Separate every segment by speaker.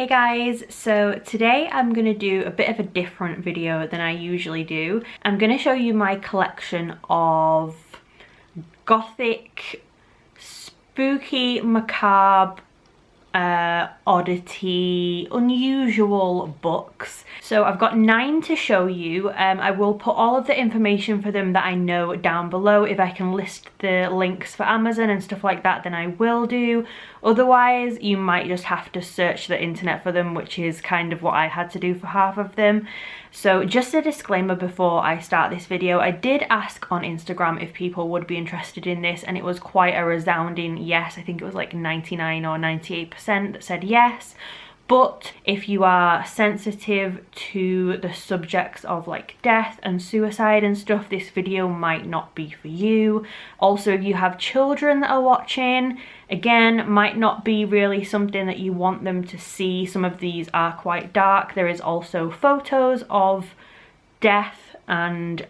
Speaker 1: Hey guys, so today I'm going to do a bit of a different video than I usually do. I'm going to show you my collection of Gothic, spooky, macabre, oddity, unusual books. So I've got 9 to show you. I will put all of the information for them that I know down below. If I can list the links for Amazon and stuff like that, then I will do. Otherwise, you might just have to search the internet for them, which is kind of what I had to do for half of them. So just a disclaimer before I start this video, I did ask on Instagram if people would be interested in this, and it was quite a resounding yes. I think it was like 99 or 98% that said yes. But if you are sensitive to the subjects of like death and suicide and stuff, this video might not be for you. Also, if you have children that are watching, again, might not be really something that you want them to see. Some of these are quite dark. There is also photos of death and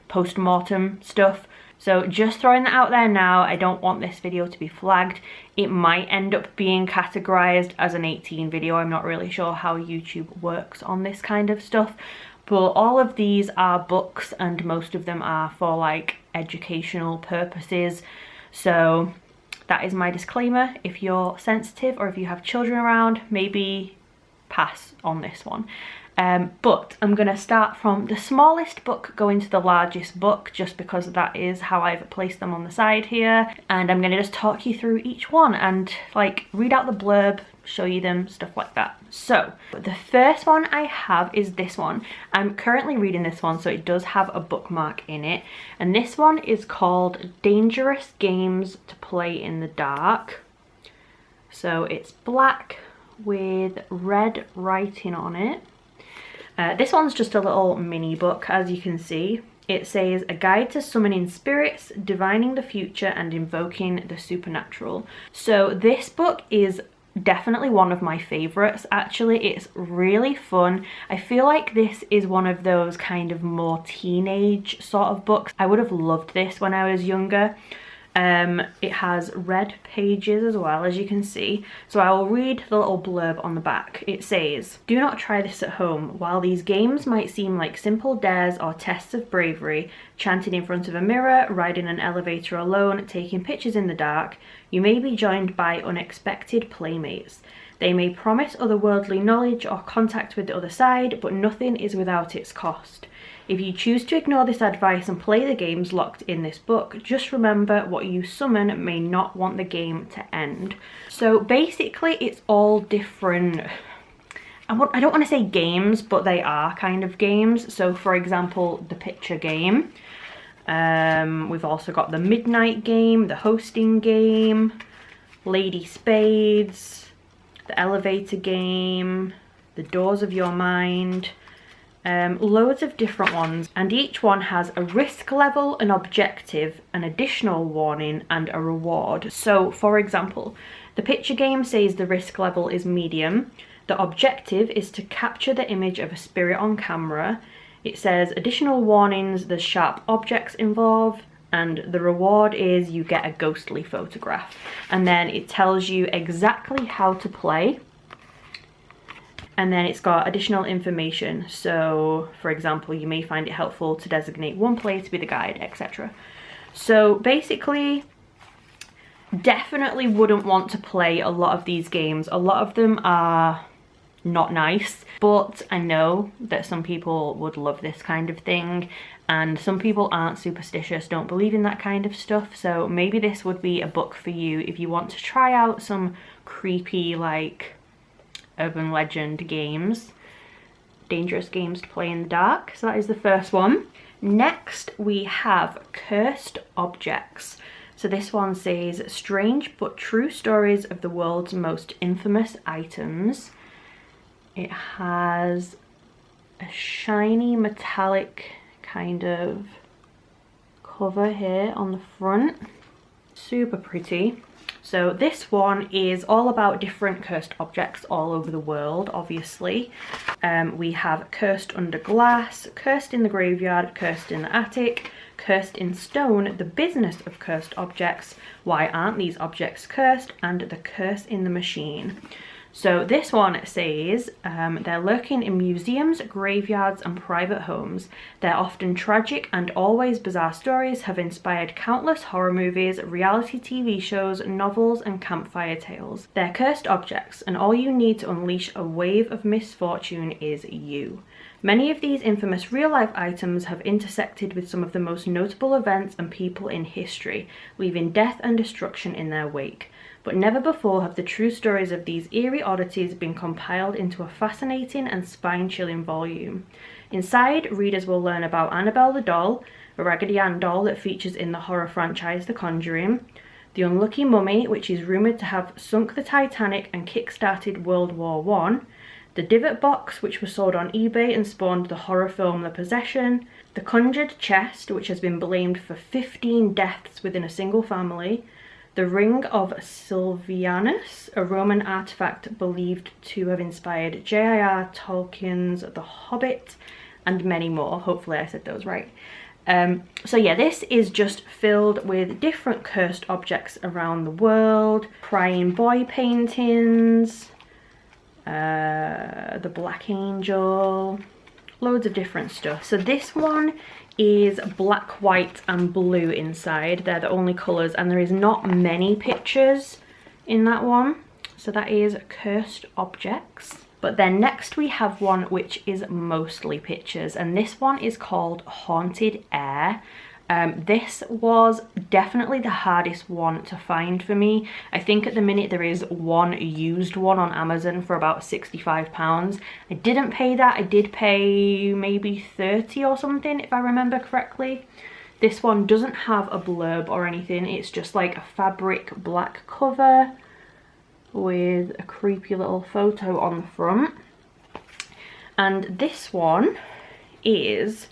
Speaker 1: post-mortem stuff. So just throwing that out there now, I don't want this video to be flagged. It might end up being categorized as an 18 video. I'm not really sure how YouTube works on this kind of stuff. But all of these are books and most of them are for like educational purposes. So that is my disclaimer. If you're sensitive or if you have children around, maybe pass on this one. But I'm going to start from the smallest book going to the largest book, just because that is how I've placed them on the side here. And I'm going to just talk you through each one and like read out the blurb, show you them, stuff like that. So the first one I have is this one. I'm currently reading this one, so it does have a bookmark in it. And this one is called Dangerous Games to Play in the Dark. So it's black with red writing on it. This one's just a little mini book, as you can see. It says, a guide to summoning spirits, divining the future and invoking the supernatural. So this book is definitely one of my favorites. Actually, it's really fun. I feel like this is one of those kind of more teenage sort of books. I would have loved this when I was younger. It has red pages as well, as you can see. So I will read the little blurb on the back. It says, do not try this at home. While these games might seem like simple dares or tests of bravery, chanting in front of a mirror, riding an elevator alone, taking pictures in the dark, you may be joined by unexpected playmates. They may promise otherworldly knowledge or contact with the other side, but nothing is without its cost. If you choose to ignore this advice and play the games locked in this book, just remember what you summon may not want the game to end. So basically it's all different, I don't want to say games, but they are kind of games. So for example, the picture game. We've also got the midnight game, the hosting game, Lady Spades, the elevator game, the doors of your mind. Loads of different ones, and each one has a risk level, an objective, an additional warning and a reward. So for example, the picture game says the risk level is medium. The objective is to capture the image of a spirit on camera. It says additional warnings, there's sharp objects involved, and the reward is you get a ghostly photograph. And then it tells you exactly how to play. And then it's got additional information. So for example, you may find it helpful to designate one player to be the guide, etc. So basically, definitely wouldn't want to play a lot of these games. A lot of them are not nice, but I know that some people would love this kind of thing, and some people aren't superstitious, don't believe in that kind of stuff. So maybe this would be a book for you if you want to try out some creepy, like, urban legend games. Dangerous Games to Play in the Dark. So that is the first one. Next we have Cursed Objects. So this one says strange but true stories of the world's most infamous items. It has a shiny metallic kind of cover here on the front. Super pretty. So this one is all about different cursed objects all over the world, obviously. We have Cursed Under Glass, Cursed in the Graveyard, Cursed in the Attic, Cursed in Stone, The Business of Cursed Objects, Why Aren't These Objects Cursed, and The Curse in the Machine. So this one says, they're lurking in museums, graveyards and private homes. Their often tragic and always bizarre stories have inspired countless horror movies, reality TV shows, novels and campfire tales. They're cursed objects, and all you need to unleash a wave of misfortune is you. Many of these infamous real-life items have intersected with some of the most notable events and people in history, leaving death and destruction in their wake. But never before have the true stories of these eerie oddities been compiled into a fascinating and spine-chilling volume. Inside, readers will learn about Annabelle the doll, a Raggedy Ann doll that features in the horror franchise The Conjuring, the unlucky mummy, which is rumoured to have sunk the Titanic and kick-started World War I, the divot box, which was sold on eBay and spawned the horror film The Possession, the conjured chest, which has been blamed for 15 deaths within a single family, the Ring of Sylvianus, a Roman artifact believed to have inspired J.R.R. Tolkien's The Hobbit, and many more. Hopefully I said those right. So yeah, this is just filled with different cursed objects around the world, crying boy paintings, the Black Angel, loads of different stuff. So this one is black, white and blue inside. They're the only colours, and there is not many pictures in that one. So that is cursed objects. But then next we have one which is mostly pictures, and this one is called Haunted Air. This was definitely the hardest one to find for me. I think at the minute there is one used one on Amazon for about £65. I didn't pay that. I did pay maybe 30 or something if I remember correctly. This one doesn't have a blurb or anything. It's just like a fabric black cover with a creepy little photo on the front. And this one is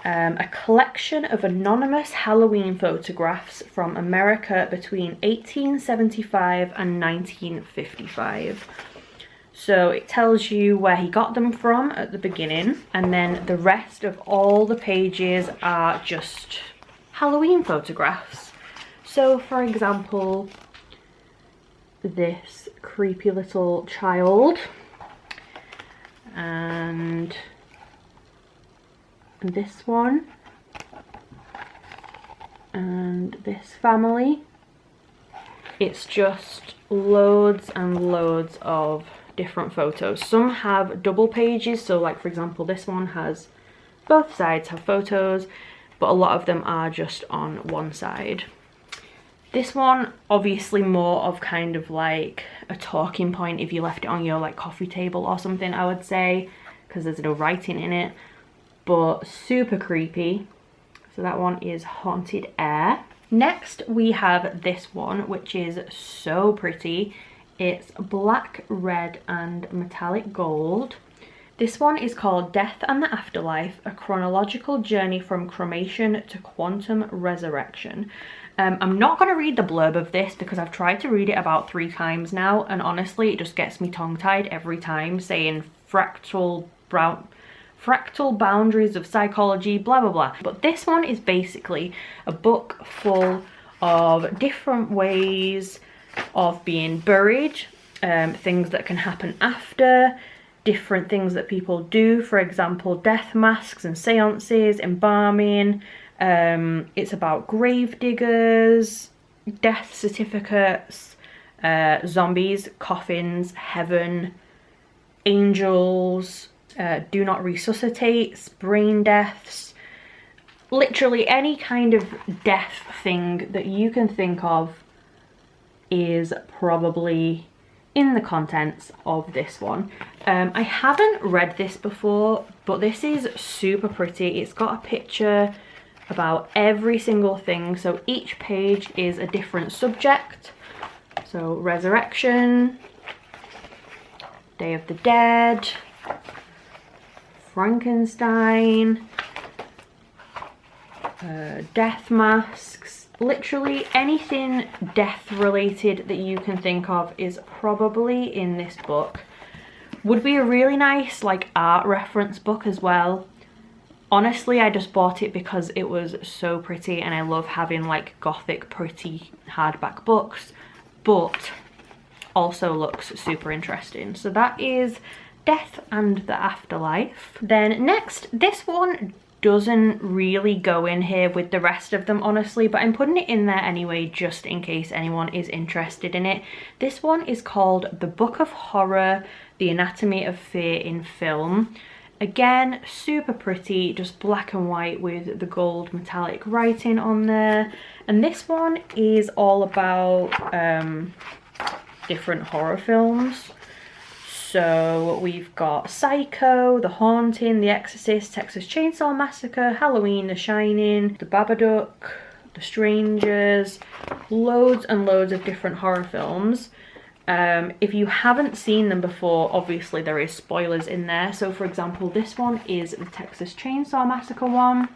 Speaker 1: a collection of anonymous Halloween photographs from America between 1875 and 1955. So it tells you where he got them from at the beginning, and then the rest of all the pages are just Halloween photographs. So for example, this creepy little child, and this one, and this family. It's just loads and loads of different photos. Some have double pages, so like for example this one has, both sides have photos, but a lot of them are just on one side. This one, obviously more of kind of like a talking point if you left it on your like coffee table or something, I would say, because there's no writing in it, but super creepy. So that one is Haunted Air. Next we have this one, which is so pretty. It's black, red and metallic gold. This one is called Death and the Afterlife, a chronological journey from cremation to quantum resurrection. I'm not going to read the blurb of this because I've tried to read it about 3 times now, and honestly it just gets me tongue-tied every time, saying fractal boundaries of psychology, blah blah blah. But this one is basically a book full of different ways of being buried, things that can happen after, different things that people do, for example death masks and seances, embalming. It's about grave diggers, death certificates, zombies, coffins, heaven, angels, do not resuscitate, brain deaths, literally any kind of death thing that you can think of is probably in the contents of this one. I haven't read this before, but this is super pretty. It's got a picture about every single thing, so each page is a different subject. So resurrection, Day of the Dead, Frankenstein, death masks, literally anything death related that you can think of is probably in this book. Would be a really nice like art reference book as well. Honestly, I just bought it because it was so pretty, and I love having like gothic pretty hardback books. But also looks super interesting. So that is Death and the Afterlife. Then next, this one doesn't really go in here with the rest of them, honestly, but I'm putting it in there anyway just in case anyone is interested in it. This one is called The Book of Horror, The Anatomy of Fear in Film. Again, super pretty, just black and white with the gold metallic writing on there. And this one is all about different horror films. So we've got Psycho, The Haunting, The Exorcist, Texas Chainsaw Massacre, Halloween, The Shining, The Babadook, The Strangers, loads and loads of different horror films. If you haven't seen them before, obviously there is spoilers in there. So for example, this one is the Texas Chainsaw Massacre one.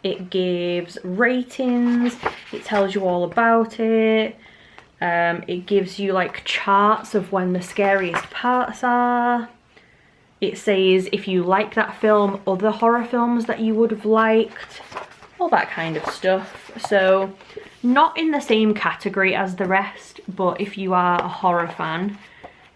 Speaker 1: It gives ratings, it tells you all about it. It gives you like charts of when the scariest parts are. It says if you like that film, other horror films that you would have liked, all that kind of stuff. So not in the same category as the rest, but if you are a horror fan,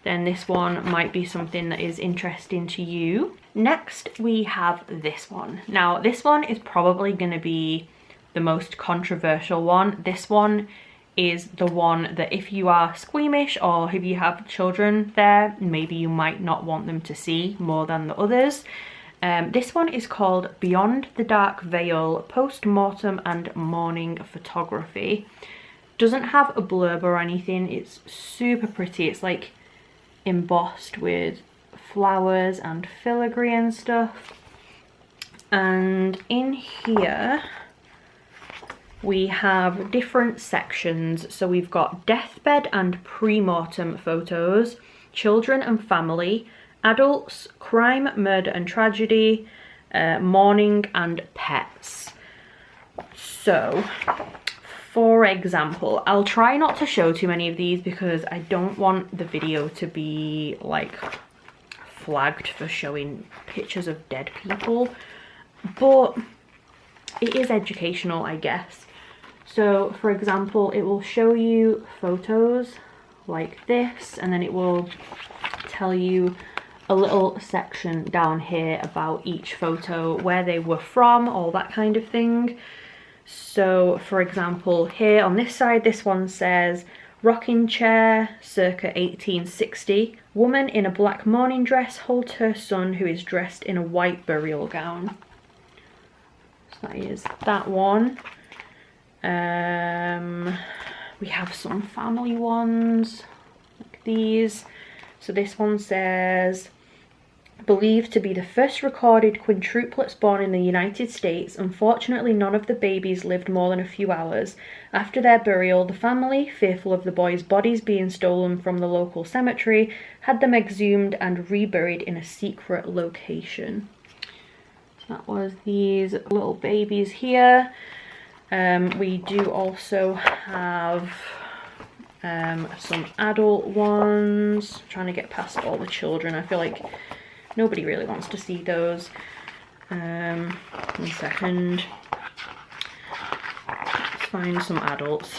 Speaker 1: then this one might be something that is interesting to you. Next, we have this one. Now, this one is probably going to be the most controversial one. This one is the one that if you are squeamish or if you have children there, maybe you might not want them to see more than the others. This one is called Beyond the Dark Veil, Post-Mortem and Morning Photography. Doesn't have a blurb or anything. It's super pretty. It's like embossed with flowers and filigree and stuff. And in here we have different sections. So we've got deathbed and pre-mortem photos, children and family, adults, crime, murder and tragedy, mourning and pets. So for example, I'll try not to show too many of these because I don't want the video to be like flagged for showing pictures of dead people, but it is educational, I guess. So for example, it will show you photos like this, and then it will tell you a little section down here about each photo, where they were from, all that kind of thing. So for example, here on this side, this one says rocking chair circa 1860, woman in a black mourning dress holds her son who is dressed in a white burial gown. So that is that one. We have some family ones like these. So this one says, believed to be the first recorded quintuplets born in the United States. Unfortunately, none of the babies lived more than a few hours. After their burial, the family, fearful of the boys' bodies being stolen from the local cemetery, had them exhumed and reburied in a secret location. So that was these little babies here. We do also have some adult ones. I'm trying to get past all the children. I feel like nobody really wants to see those. 1 second. Let's find some adults.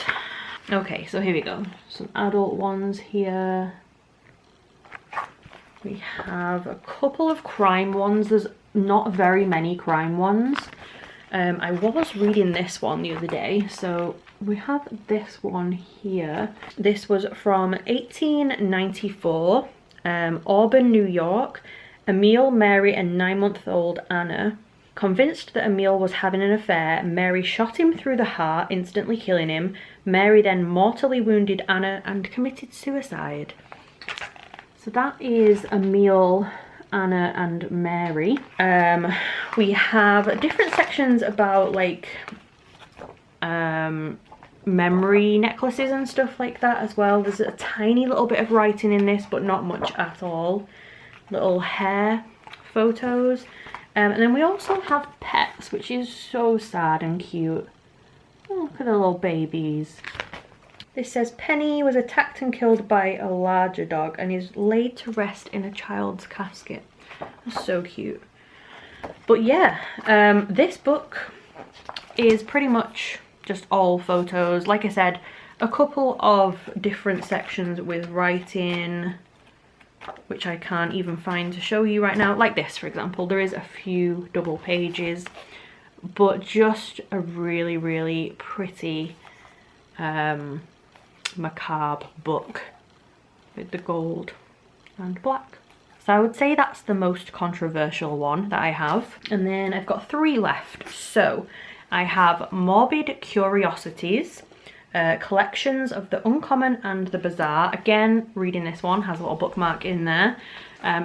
Speaker 1: Okay, so here we go. Some adult ones here. We have a couple of crime ones. There's not very many crime ones. I was reading this one the other day, so we have this one here. This was from 1894, Auburn, New York. Emil, Mary and 9-month-old Anna. Convinced that Emil was having an affair, Mary shot him through the heart, instantly killing him. Mary then mortally wounded Anna and committed suicide. So that is Emil, Anna and Mary. We have different sections about like memory necklaces and stuff like that as well. There's a tiny little bit of writing in this, but not much at all. Little hair photos. And then we also have pets, which is so sad and cute. Oh, look at the little babies. This says Penny was attacked and killed by a larger dog and is laid to rest in a child's casket. That's so cute. But yeah, this book is pretty much just all photos. Like I said, a couple of different sections with writing, which I can't even find to show you right now. Like this, for example, there is a few double pages, but just a really, really pretty macabre book with the gold and black. So I would say that's the most controversial one that I have. And then I've got 3 left. So I have Morbid Curiosities, collections of the uncommon and the bizarre. Again, reading this one has a little bookmark in there.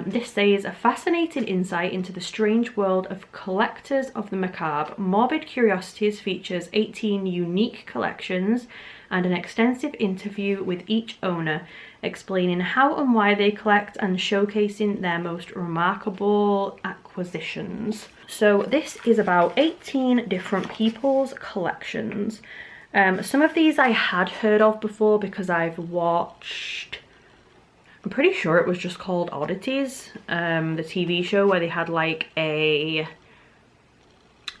Speaker 1: This says, a fascinating insight into the strange world of collectors of the macabre. Morbid Curiosities features 18 unique collections and an extensive interview with each owner, explaining how and why they collect and showcasing their most remarkable acquisitions. So this is about 18 different people's collections. Some of these I had heard of before because I've watched, I'm pretty sure it was just called Oddities, the TV show where they had like a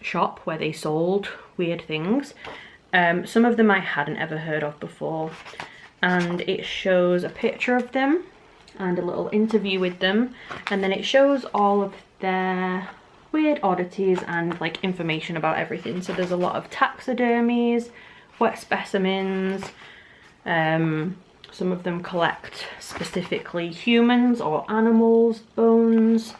Speaker 1: shop where they sold weird things. Some of them I hadn't ever heard of before, and it shows a picture of them and a little interview with them, and then it shows all of their weird oddities and like information about everything. So there's a lot of taxidermies, wet specimens, some of them collect specifically humans or animals' bones,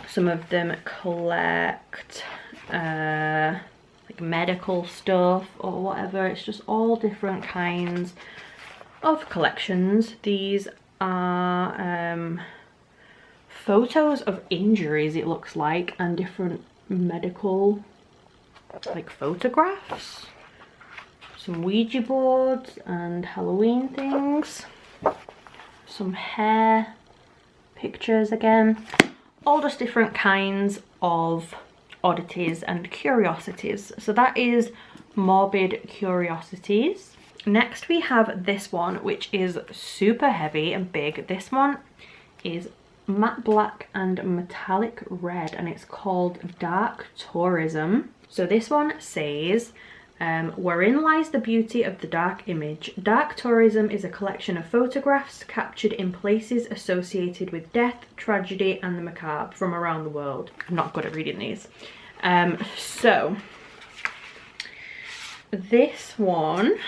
Speaker 1: some of them collect like medical stuff or whatever. It's just all different kinds of collections. These are photos of injuries, it looks like, and different medical like photographs, some Ouija boards and Halloween things, some hair pictures again, all just different kinds of oddities and curiosities. So that is Morbid Curiosities. Next we have this one, which is super heavy and big. This one is matte black and metallic red, and it's called Dark Tourism. So this one says, wherein lies the beauty of the dark image. Dark tourism is a collection of photographs captured in places associated with death, tragedy and the macabre from around the world. I'm not good at reading these. So this one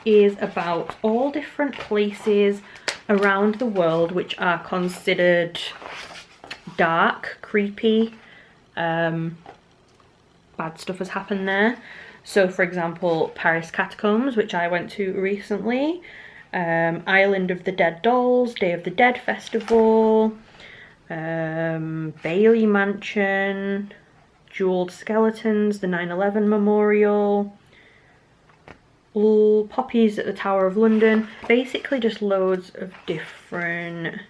Speaker 1: is about all different places around the world which are considered dark, creepy, bad stuff has happened there. So for example, Paris Catacombs, which I went to recently, Island of the Dead Dolls, Day of the Dead Festival, Bailey Mansion, Jeweled Skeletons, the 9/11 Memorial, Poppies at the Tower of London. Basically just loads of different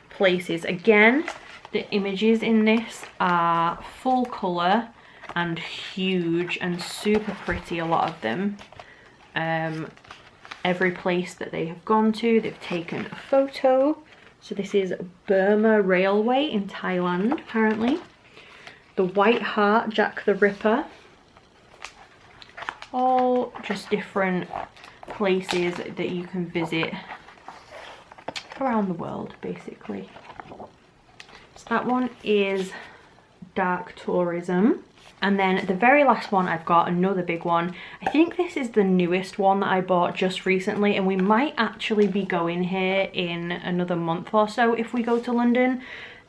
Speaker 1: places. Again, the images in this are full colour and huge and super pretty, a lot of them. Every place that they have gone to, they've taken a photo. So this is Burma Railway in Thailand, apparently. The White Hart, Jack the Ripper. All just different places that you can visit around the world, basically. So that one is Dark Tourism. And then the very last one I've got, another big one. I think this is the newest one that I bought just recently, and we might actually be going here in another month or so if we go to London.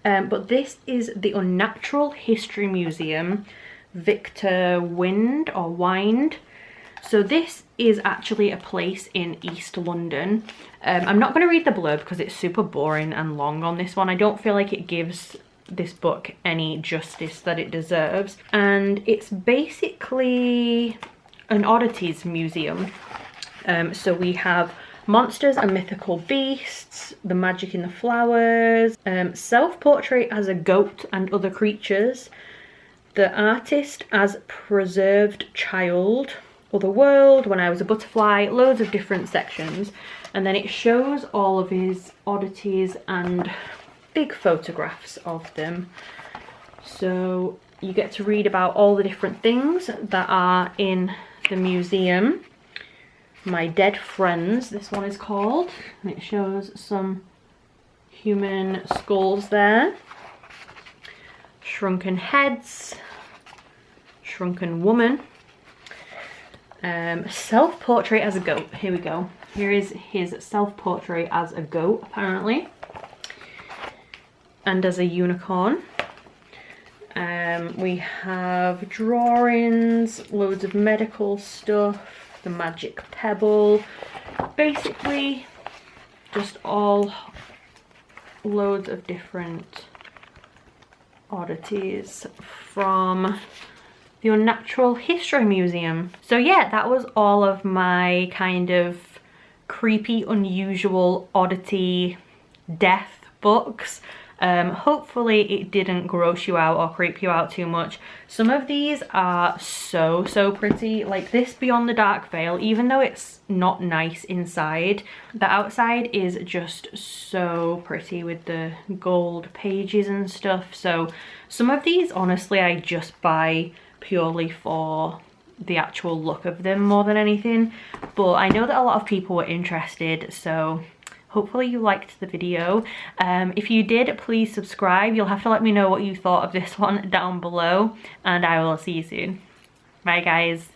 Speaker 1: But this is the Unnatural History Museum, Victor Wind or Wind. So this is actually a place in East London. I'm not going to read the blurb because it's super boring and long on this one. I don't feel like it gives this book any justice that it deserves. And it's basically an oddities museum. So we have monsters and mythical beasts, the magic in the flowers, self-portrait as a goat and other creatures, the artist as preserved child, other world, when I was a butterfly, loads of different sections. And then it shows all of his oddities and big photographs of them. So you get to read about all the different things that are in the museum. My Dead Friends, this one is called, and it shows some human skulls there. Shrunken Heads, Shrunken Woman, self-portrait as a goat. Here we go. Here is his self-portrait as a goat, apparently, and as a unicorn. We have drawings, loads of medical stuff, the magic pebble, basically just all loads of different oddities from the Unnatural History Museum. So yeah, that was all of my kind of creepy, unusual, oddity, death books. Hopefully it didn't gross you out or creep you out too much. Some of these are so pretty, like this Beyond the Dark Veil, even though it's not nice inside, the outside is just so pretty with the gold pages and stuff. So some of these honestly I just buy purely for the actual look of them more than anything, but I know that a lot of people were interested, so hopefully you liked the video. If you did, please subscribe. You'll have to let me know what you thought of this one down below, and I will see you soon. Bye guys.